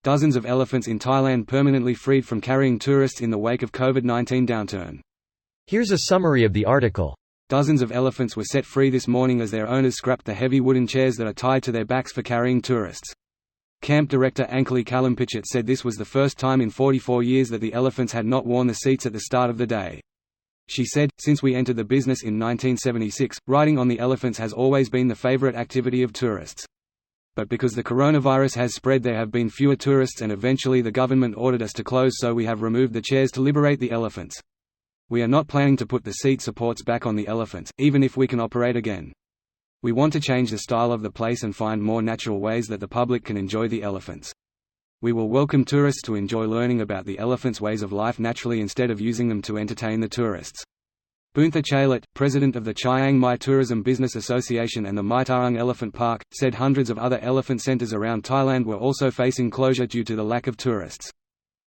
Dozens of elephants in Thailand permanently freed from carrying tourists in the wake of COVID-19 downturn. Here's a summary of the article. Dozens of elephants were set free this morning as their owners scrapped the heavy wooden chairs that are tied to their backs for carrying tourists. Camp director Ankali Kalampichet said this was the first time in 44 years that the elephants had not worn the seats at the start of the day. She said, "Since we entered the business in 1976, riding on the elephants has always been the favorite activity of tourists. But because the coronavirus has spread, there have been fewer tourists and eventually the government ordered us to close, so we have removed the chairs to liberate the elephants. We are not planning to put the seat supports back on the elephants, even if we can operate again. We want to change the style of the place and find more natural ways that the public can enjoy the elephants. We will welcome tourists to enjoy learning about the elephants' ways of life naturally instead of using them to entertain the tourists." Buntha Chalet, president of the Chiang Mai Tourism Business Association and the Maitarung Elephant Park, said hundreds of other elephant centers around Thailand were also facing closure due to the lack of tourists.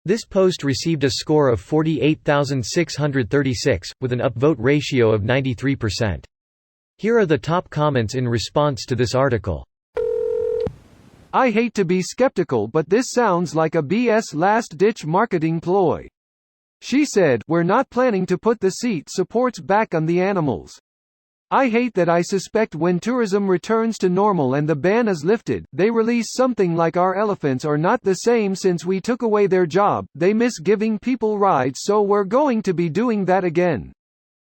This post received a score of 48,636, with an upvote ratio of 93%. Here are the top comments in response to this article. I hate to be skeptical, but this sounds like a BS last-ditch marketing ploy. She said, "We're not planning to put the seat supports back on the animals. I hate that. I suspect when tourism returns to normal and the ban is lifted, they release something like our elephants are not the same since we took away their job, they miss giving people rides, so we're going to be doing that again."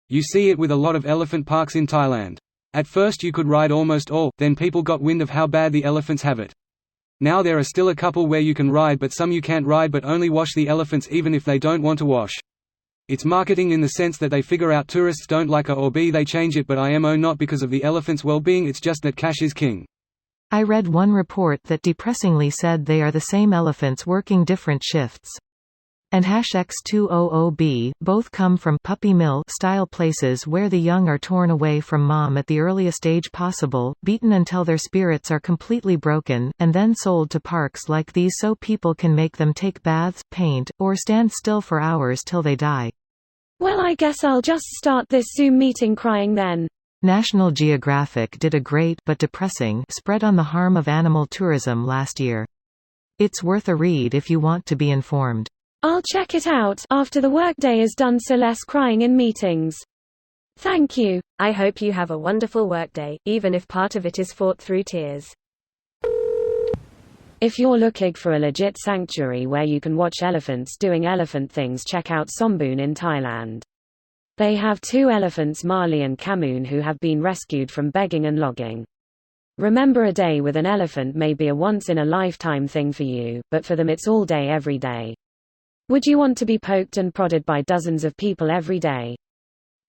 You see it with a lot of elephant parks in Thailand. At first you could ride almost all, then people got wind of how bad the elephants have it. Now there are still a couple where you can ride, but some you can't ride but only wash the elephants even if they don't want to wash. It's marketing in the sense that they figure out tourists don't like it or B they change it, but IMO not because of the elephants' well-being, it's just that cash is king. I read one report that depressingly said they are the same elephants working different shifts. And #X200B, both come from puppy mill style places where the young are torn away from mom at the earliest age possible, beaten until their spirits are completely broken, and then sold to parks like these so people can make them take baths, paint, or stand still for hours till they die. Well, I guess I'll just start this Zoom meeting crying then. National Geographic did a great but depressing spread on the harm of animal tourism last year. It's worth a read if you want to be informed. I'll check it out after the workday is done, so less crying in meetings. Thank you. I hope you have a wonderful workday, even if part of it is fought through tears. If you're looking for a legit sanctuary where you can watch elephants doing elephant things, check out Somboon in Thailand. They have two elephants, Marley and Camoon, who have been rescued from begging and logging. Remember, a day with an elephant may be a once-in-a-lifetime thing for you, but for them it's all day every day. Would you want to be poked and prodded by dozens of people every day?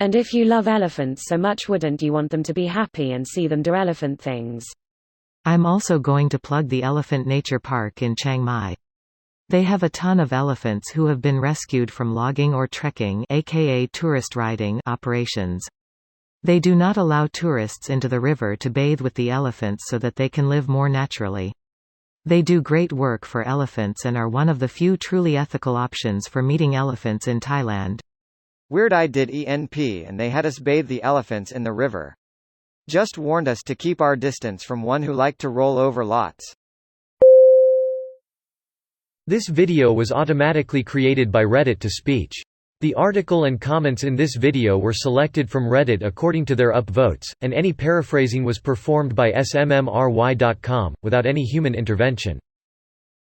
And if you love elephants so much, wouldn't you want them to be happy and see them do elephant things? I'm also going to plug the Elephant Nature Park in Chiang Mai. They have a ton of elephants who have been rescued from logging or trekking, aka tourist riding, operations. They do not allow tourists into the river to bathe with the elephants so that they can live more naturally. They do great work for elephants and are one of the few truly ethical options for meeting elephants in Thailand. Weird. I did ENP and they had us bathe the elephants in the river. Just warned us to keep our distance from one who liked to roll over lots. This video was automatically created by Reddit to speech. The article and comments in this video were selected from Reddit according to their upvotes, and any paraphrasing was performed by smmry.com, without any human intervention.